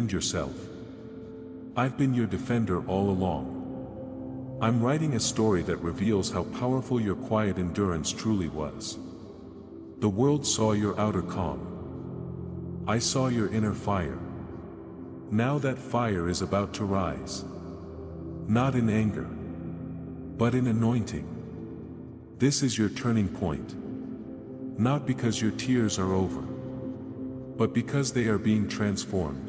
defend yourself. I've been your defender all along. I'm writing a story that reveals how powerful your quiet endurance truly was. The world saw your outer calm. I saw your inner fire. Now that fire is about to rise. Not in anger, but in anointing. This is your turning point. Not because your tears are over, but because they are being transformed.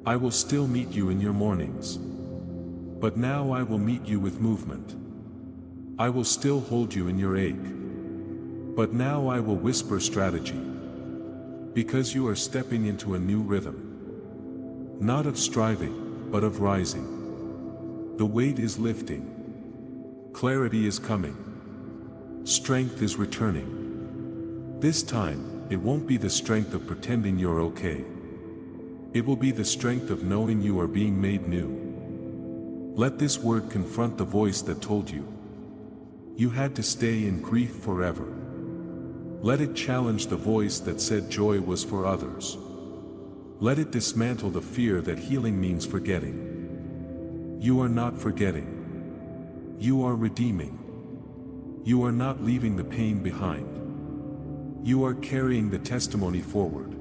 I will still meet you in your mornings. But now I will meet you with movement. I will still hold you in your ache. But now I will whisper strategy. Because you are stepping into a new rhythm. Not of striving, but of rising. The weight is lifting. Clarity is coming. Strength is returning. This time, it won't be the strength of pretending you're okay. It will be the strength of knowing you are being made new. Let this word confront the voice that told you you had to stay in grief forever. Let it challenge the voice that said joy was for others. Let it dismantle the fear that healing means forgetting. You are not forgetting. You are redeeming. You are not leaving the pain behind. You are carrying the testimony forward.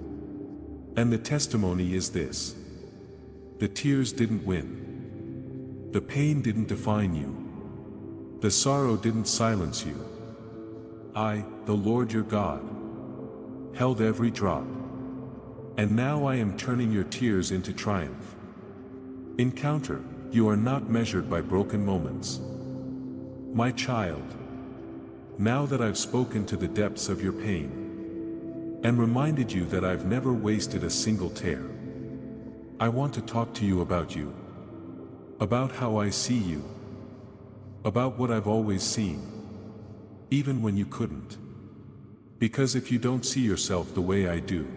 And the testimony is this. The tears didn't win. The pain didn't define you. The sorrow didn't silence you. I, the Lord your God, held every drop. And now I am turning your tears into triumph. Encounter, you are not measured by broken moments. My child, now that I've spoken to the depths of your pain, and reminded you that I've never wasted a single tear, I want to talk to you, about how I see you, about what I've always seen, even when you couldn't. Because if you don't see yourself the way I do,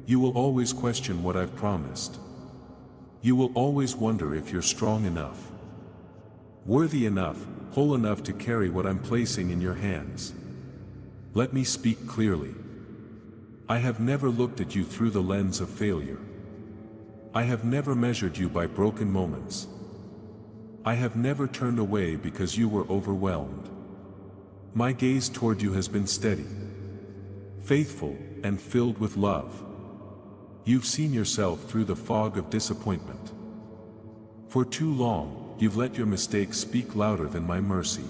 you will always question what I've promised. You will always wonder if you're strong enough, worthy enough, whole enough to carry what I'm placing in your hands. Let me speak clearly. I have never looked at you through the lens of failure. I have never measured you by broken moments. I have never turned away because you were overwhelmed. My gaze toward you has been steady, faithful, and filled with love. You've seen yourself through the fog of disappointment. For too long, you've let your mistakes speak louder than my mercy.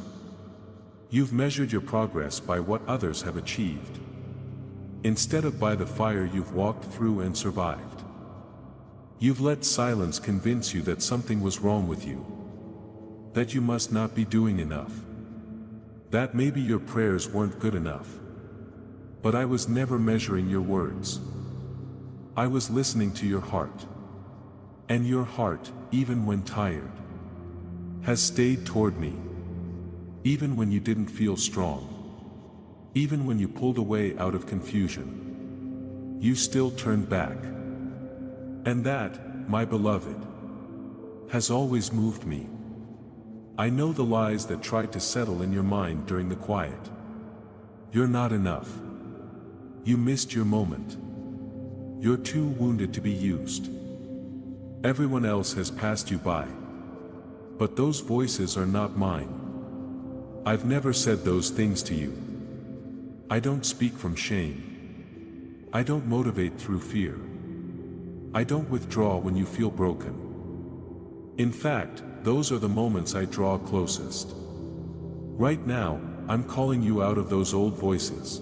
You've measured your progress by what others have achieved, instead of by the fire you've walked through and survived. You've let silence convince you that something was wrong with you, that you must not be doing enough, that maybe your prayers weren't good enough. But I was never measuring your words. I was listening to your heart. And your heart, even when tired, has stayed toward me. Even when you didn't feel strong. Even when you pulled away out of confusion. You still turned back. And that, my beloved, has always moved me. I know the lies that tried to settle in your mind during the quiet. You're not enough. You missed your moment. You're too wounded to be used. Everyone else has passed you by. But those voices are not mine. I've never said those things to you. I don't speak from shame. I don't motivate through fear. I don't withdraw when you feel broken. In fact, those are the moments I draw closest. Right now, I'm calling you out of those old voices.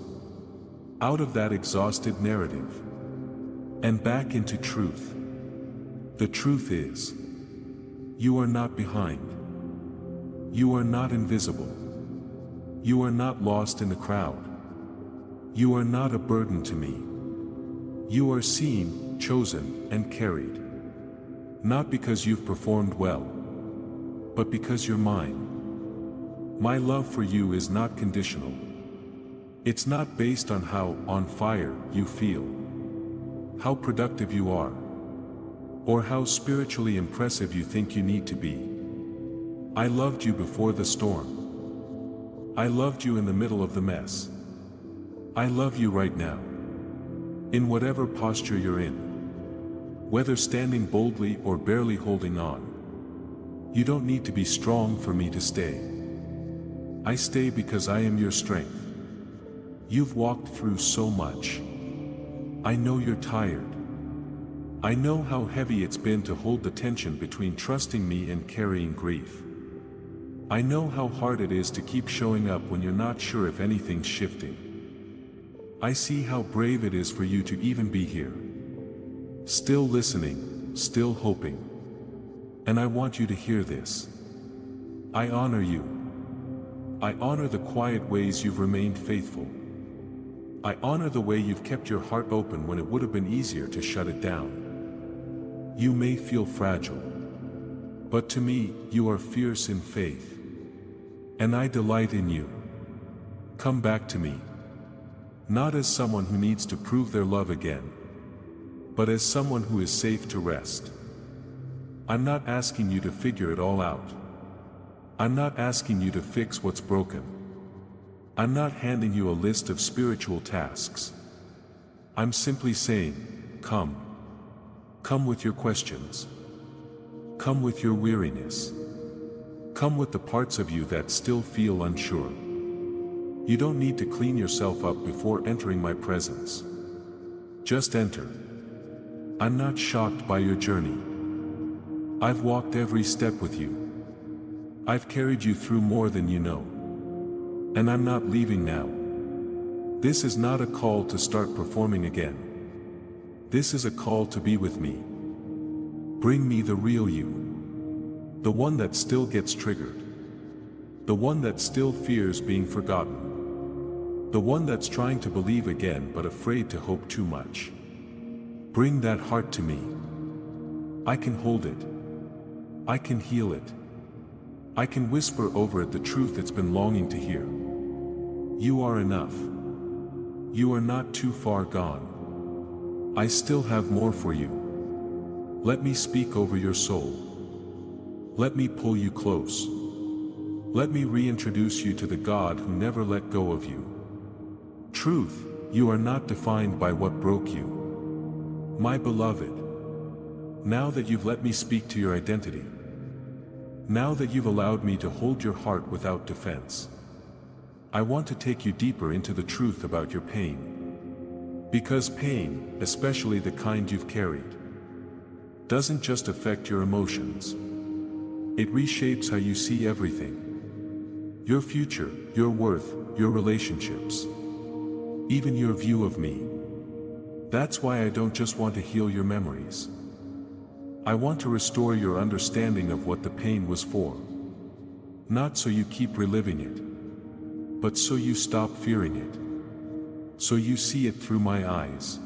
Out of that exhausted narrative. And back into truth. The truth is, you are not behind. You are not invisible. You are not lost in the crowd. You are not a burden to me. You are seen, chosen, and carried. Not because you've performed well, but because you're mine. My love for you is not conditional. It's not based on how on fire you feel, how productive you are, or how spiritually impressive you think you need to be. I loved you before the storm. I loved you in the middle of the mess. I love you right now. In whatever posture you're in. Whether standing boldly or barely holding on. You don't need to be strong for me to stay. I stay because I am your strength. You've walked through so much. I know you're tired. I know how heavy it's been to hold the tension between trusting me and carrying grief. I know how hard it is to keep showing up when you're not sure if anything's shifting. I see how brave it is for you to even be here. Still listening, still hoping. And I want you to hear this. I honor you. I honor the quiet ways you've remained faithful. I honor the way you've kept your heart open when it would have been easier to shut it down. You may feel fragile, but to me, you are fierce in faith. And I delight in you. Come back to me. Not as someone who needs to prove their love again, but as someone who is safe to rest. I'm not asking you to figure it all out. I'm not asking you to fix what's broken. I'm not handing you a list of spiritual tasks. I'm simply saying, come. Come with your questions. Come with your weariness. Come with the parts of you that still feel unsure. You don't need to clean yourself up before entering my presence. Just enter. I'm not shocked by your journey. I've walked every step with you. I've carried you through more than you know. And I'm not leaving now. This is not a call to start performing again. This is a call to be with me. Bring me the real you. The one that still gets triggered. The one that still fears being forgotten. The one that's trying to believe again but afraid to hope too much. Bring that heart to me. I can hold it. I can heal it. I can whisper over it the truth it's been longing to hear. You are enough. You are not too far gone. I still have more for you. Let me speak over your soul. Let me pull you close. Let me reintroduce you to the God who never let go of you. Truth, you are not defined by what broke you. My beloved, now that you've let me speak to your identity, now that you've allowed me to hold your heart without defense, I want to take you deeper into the truth about your pain. Because pain, especially the kind you've carried, doesn't just affect your emotions. It reshapes how you see everything. Your future, your worth, your relationships, even your view of me. That's why I don't just want to heal your memories. I want to restore your understanding of what the pain was for. Not so you keep reliving it, but so you stop fearing it. So you see it through my eyes.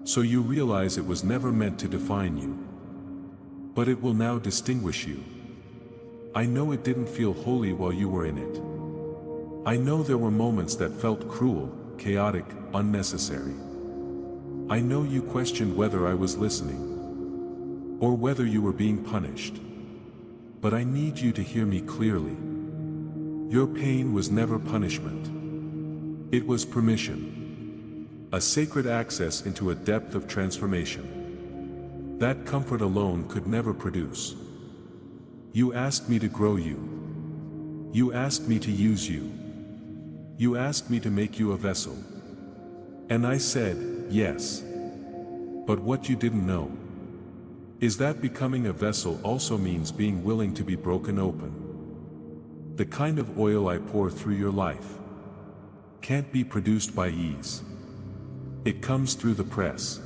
So you realize it was never meant to define you. But it will now distinguish you. I know it didn't feel holy while you were in it. I know there were moments that felt cruel, chaotic, unnecessary. I know you questioned whether I was listening, or whether you were being punished. But I need you to hear me clearly. Your pain was never punishment. It was permission. A sacred access into a depth of transformation that comfort alone could never produce. You asked me to grow you. You asked me to use you. You asked me to make you a vessel. And I said, yes. But what you didn't know is that becoming a vessel also means being willing to be broken open. The kind of oil I pour through your life can't be produced by ease. It comes through the press.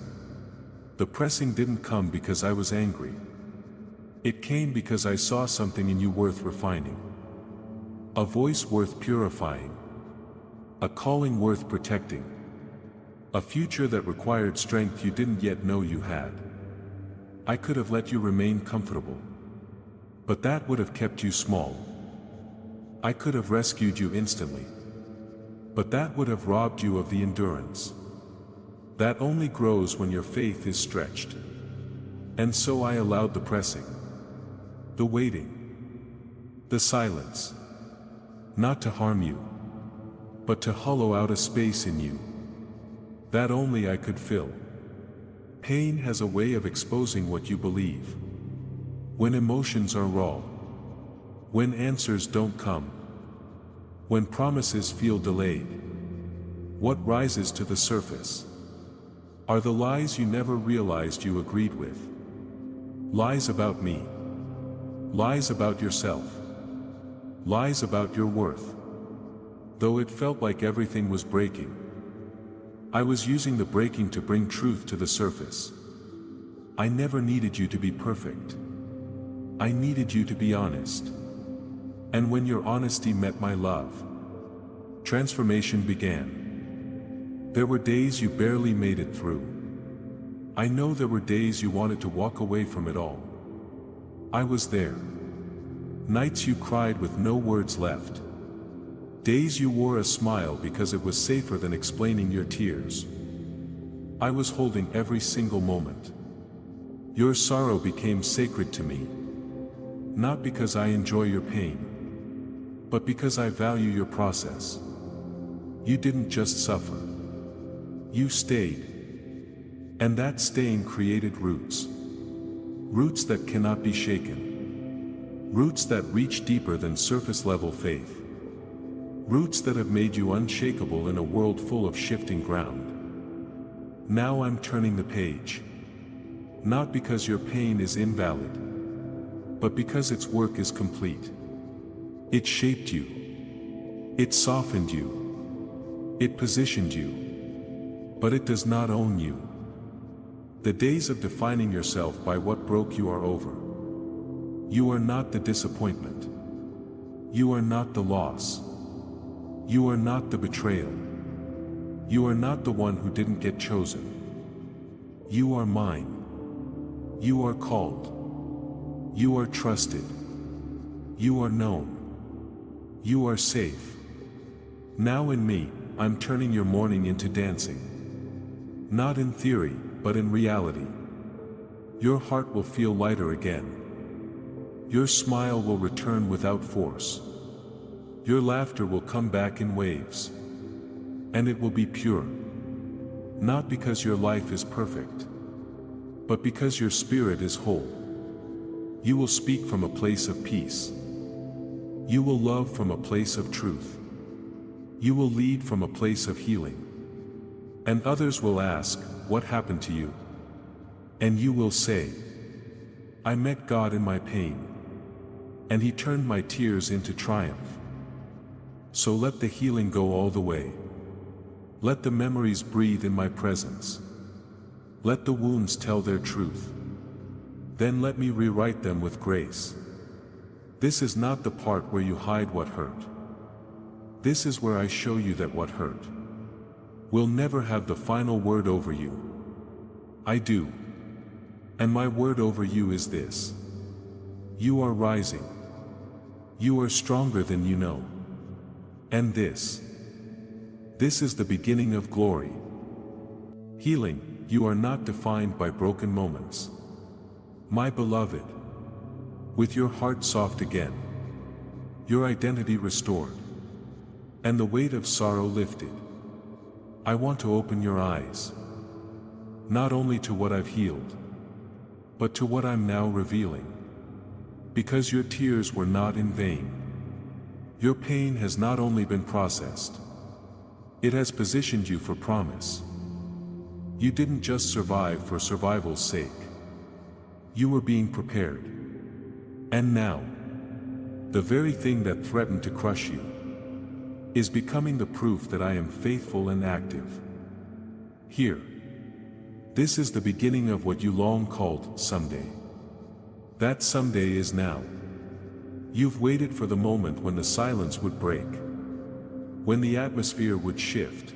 The pressing didn't come because I was angry. It came because I saw something in you worth refining. A voice worth purifying. A calling worth protecting. A future that required strength you didn't yet know you had. I could have let you remain comfortable, but that would have kept you small. I could have rescued you instantly, but that would have robbed you of the endurance that only grows when your faith is stretched. And so I allowed the pressing, the waiting, the silence, not to harm you, but to hollow out a space in you that only I could fill. Pain has a way of exposing what you believe. When emotions are raw. When answers don't come. When promises feel delayed. What rises to the surface are the lies you never realized you agreed with. Lies about me. Lies about yourself. Lies about your worth. Though it felt like everything was breaking, I was using the breaking to bring truth to the surface. I never needed you to be perfect. I needed you to be honest. And when your honesty met my love, transformation began. There were days you barely made it through. I know there were days you wanted to walk away from it all. I was there. Nights you cried with no words left. Days you wore a smile because it was safer than explaining your tears. I was holding every single moment. Your sorrow became sacred to me. Not because I enjoy your pain, but because I value your process. You didn't just suffer. You stayed. And that staying created roots. Roots that cannot be shaken. Roots that reach deeper than surface level faith. Roots that have made you unshakable in a world full of shifting ground. Now I'm turning the page. Not because your pain is invalid, but because its work is complete. It shaped you. It softened you. It positioned you. But it does not own you. The days of defining yourself by what broke you are over. You are not the disappointment. You are not the loss. You are not the betrayal. You are not the one who didn't get chosen. You are mine. You are called. You are trusted. You are known. You are safe. Now in me, I'm turning your mourning into dancing. Not in theory, but in reality. Your heart will feel lighter again. Your smile will return without force. Your laughter will come back in waves. And it will be pure. Not because your life is perfect, but because your spirit is whole. You will speak from a place of peace. You will love from a place of truth. You will lead from a place of healing. And others will ask, what happened to you? And you will say, I met God in my pain. And He turned my tears into triumph. So let the healing go all the way. Let the memories breathe in my presence. Let the wounds tell their truth. Then let me rewrite them with grace. This is not the part where you hide what hurt. This is where I show you that what hurt will never have the final word over you. I do. And my word over you is this. You are rising. You are stronger than you know. And this is the beginning of glory. Healing, you are not defined by broken moments. My beloved, with your heart soft again, your identity restored, and the weight of sorrow lifted, I want to open your eyes, not only to what I've healed, but to what I'm now revealing. Because your tears were not in vain. Your pain has not only been processed, it has positioned you for promise. You didn't just survive for survival's sake. You were being prepared. And now, the very thing that threatened to crush you is becoming the proof that I am faithful and active. Here. This is the beginning of what you long called someday. That someday is now. You've waited for the moment when the silence would break. When the atmosphere would shift.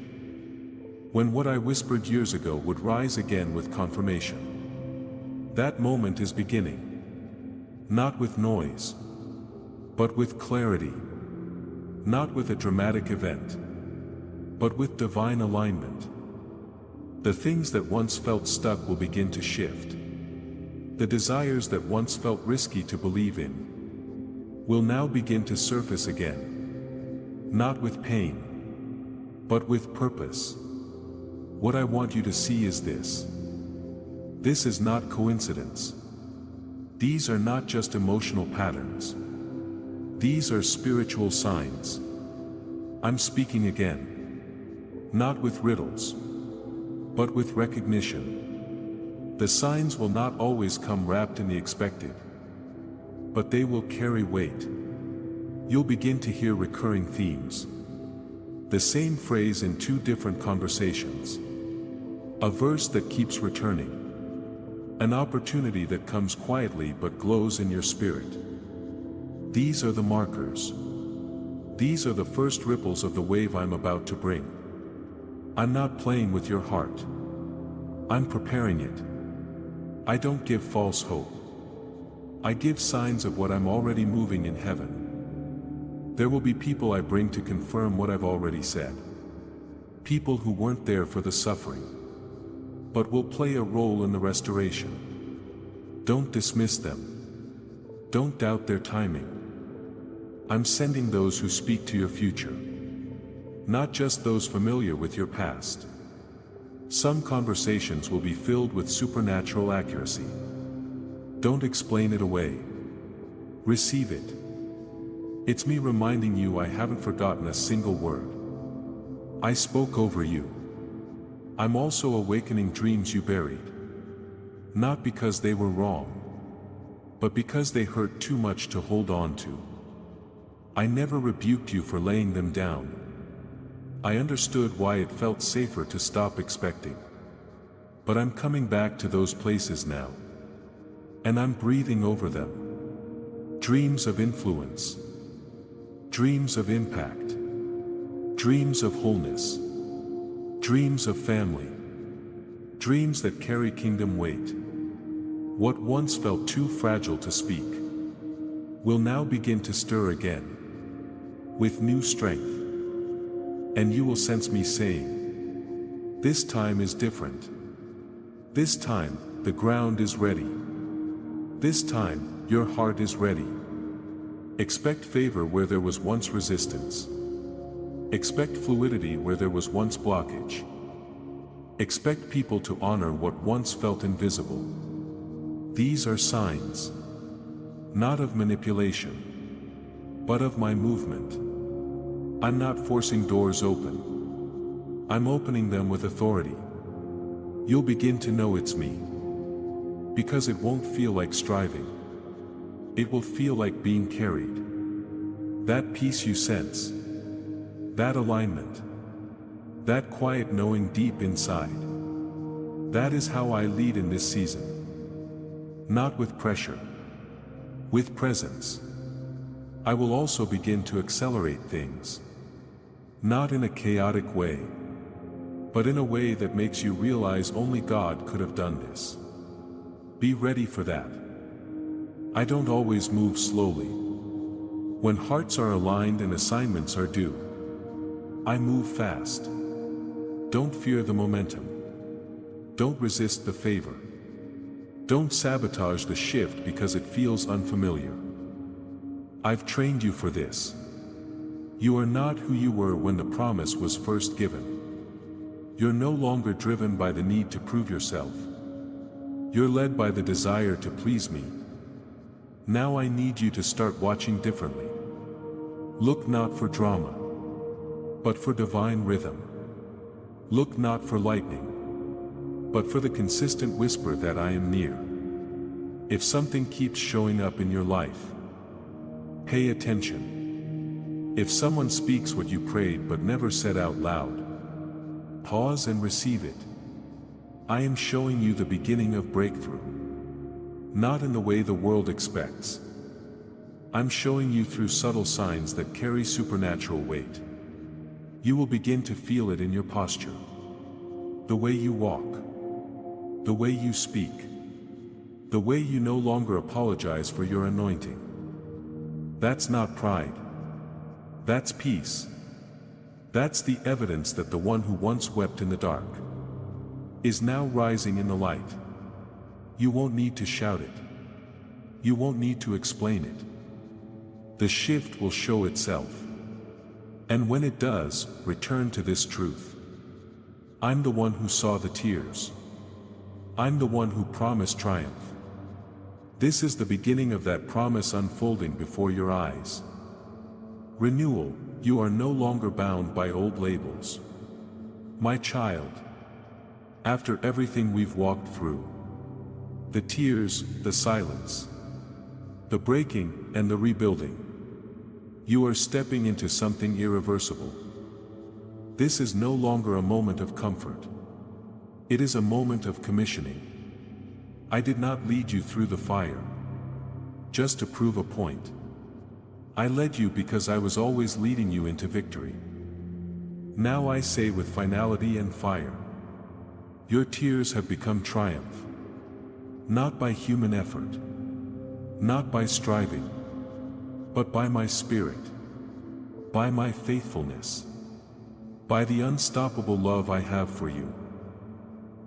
When what I whispered years ago would rise again with confirmation. That moment is beginning. Not with noise, but with clarity. Not with a dramatic event, but with divine alignment. The things that once felt stuck will begin to shift. The desires that once felt risky to believe in will now begin to surface again. Not with pain, but with purpose. What I want you to see is this. This is not coincidence. These are not just emotional patterns. These are spiritual signs. I'm speaking again. Not with riddles, but with recognition. The signs will not always come wrapped in the expected, but they will carry weight. You'll begin to hear recurring themes. The same phrase in two different conversations. A verse that keeps returning. An opportunity that comes quietly but glows in your spirit. These are the markers. These are the first ripples of the wave I'm about to bring. I'm not playing with your heart. I'm preparing it. I don't give false hope. I give signs of what I'm already moving in heaven. There will be people I bring to confirm what I've already said. People who weren't there for the suffering, but will play a role in the restoration. Don't dismiss them. Don't doubt their timing. I'm sending those who speak to your future. Not just those familiar with your past. Some conversations will be filled with supernatural accuracy. Don't explain it away. Receive it. It's me reminding you I haven't forgotten a single word. I spoke over you. I'm also awakening dreams you buried. Not because they were wrong, but because they hurt too much to hold on to. I never rebuked you for laying them down. I understood why it felt safer to stop expecting. But I'm coming back to those places now. And I'm breathing over them. Dreams of influence. Dreams of impact. Dreams of wholeness. Dreams of family. Dreams that carry kingdom weight. What once felt too fragile to speak will now begin to stir again. With new strength. And you will sense me saying, this time is different. This time, the ground is ready. This time, your heart is ready. Expect favor where there was once resistance. Expect fluidity where there was once blockage. Expect people to honor what once felt invisible. These are signs. Not of manipulation, but of my movement. I'm not forcing doors open. I'm opening them with authority. You'll begin to know it's me. Because it won't feel like striving. It will feel like being carried. That peace you sense. That alignment. That quiet knowing deep inside. That is how I lead in this season. Not with pressure. With presence. I will also begin to accelerate things. Not in a chaotic way, but in a way that makes you realize only God could have done this. Be ready for that. I don't always move slowly. When hearts are aligned and assignments are due, I move fast. Don't fear the momentum. Don't resist the favor. Don't sabotage the shift because it feels unfamiliar. I've trained you for this. You are not who you were when the promise was first given. You're no longer driven by the need to prove yourself. You're led by the desire to please me. Now I need you to start watching differently. Look not for drama, but for divine rhythm. Look not for lightning, but for the consistent whisper that I am near. If something keeps showing up in your life, pay attention. If someone speaks what you prayed but never said out loud, pause and receive it. I am showing you the beginning of breakthrough. Not in the way the world expects. I'm showing you through subtle signs that carry supernatural weight. You will begin to feel it in your posture. The way you walk. The way you speak. The way you no longer apologize for your anointing. That's not pride. That's peace. That's the evidence that the one who once wept in the dark is now rising in the light. You won't need to shout it. You won't need to explain it. The shift will show itself. And when it does, return to this truth. I'm the one who saw the tears. I'm the one who promised triumph. This is the beginning of that promise unfolding before your eyes. Renewal, you are no longer bound by old labels. My child. After everything we've walked through, the tears, the silence, the breaking, and the rebuilding, you are stepping into something irreversible. This is no longer a moment of comfort. It is a moment of commissioning. I did not lead you through the fire just to prove a point. I led you because I was always leading you into victory. Now I say with finality and fire, your tears have become triumph. Not by human effort, not by striving, but by my spirit, by my faithfulness, by the unstoppable love I have for you.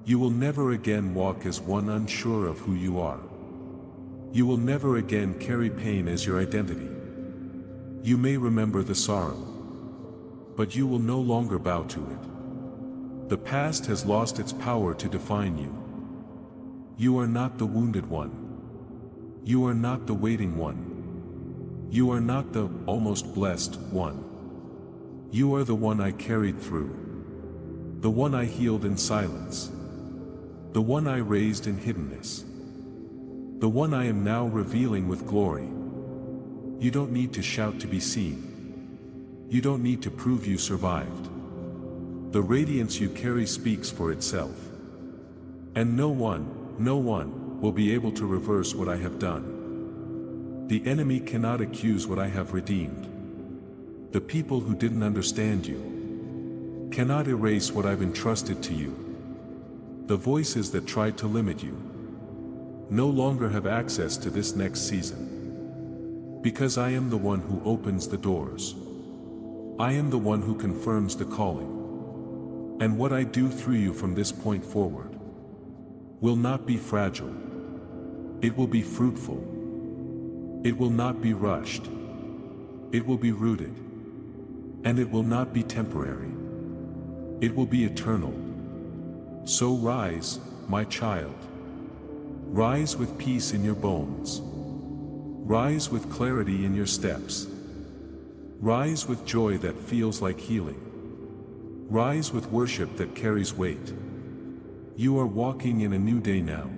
You will never again walk as one unsure of who you are. You will never again carry pain as your identity. You may remember the sorrow, but you will no longer bow to it. The past has lost its power to define you. You are not the wounded one. You are not the waiting one. You are not the almost blessed one. You are the one I carried through. The one I healed in silence. The one I raised in hiddenness. The one I am now revealing with glory. You don't need to shout to be seen. You don't need to prove you survived. The radiance you carry speaks for itself. And no one will be able to reverse what I have done. The enemy cannot accuse what I have redeemed. The people who didn't understand you cannot erase what I've entrusted to you. The voices that tried to limit you no longer have access to this next season. Because I am the one who opens the doors. I am the one who confirms the calling. And what I do through you from this point forward will not be fragile. It will be fruitful. It will not be rushed. It will be rooted. And it will not be temporary. It will be eternal. So rise, my child. Rise with peace in your bones. Rise with clarity in your steps. Rise with joy that feels like healing. Rise with worship that carries weight. You are walking in a new day now.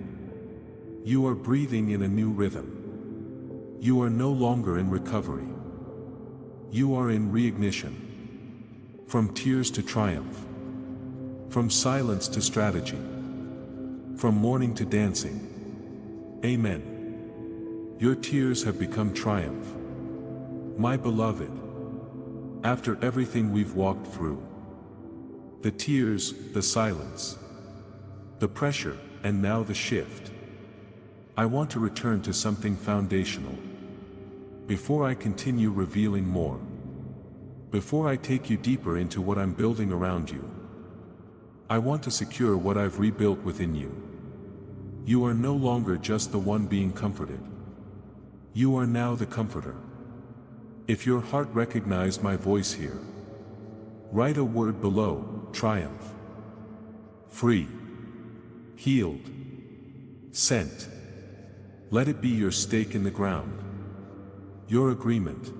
You are breathing in a new rhythm. You are no longer in recovery. You are in reignition. From tears to triumph. From silence to strategy. From mourning to dancing. Amen. Your tears have become triumph. My beloved. After everything we've walked through. The tears, the silence. The pressure, and now the shift. I want to return to something foundational. Before I continue revealing more. Before I take you deeper into what I'm building around you. I want to secure what I've rebuilt within you. You are no longer just the one being comforted. You are now the comforter. If your heart recognized my voice here, write a word below: triumph. Free. Healed. Sent. Let it be your stake in the ground. Your agreement.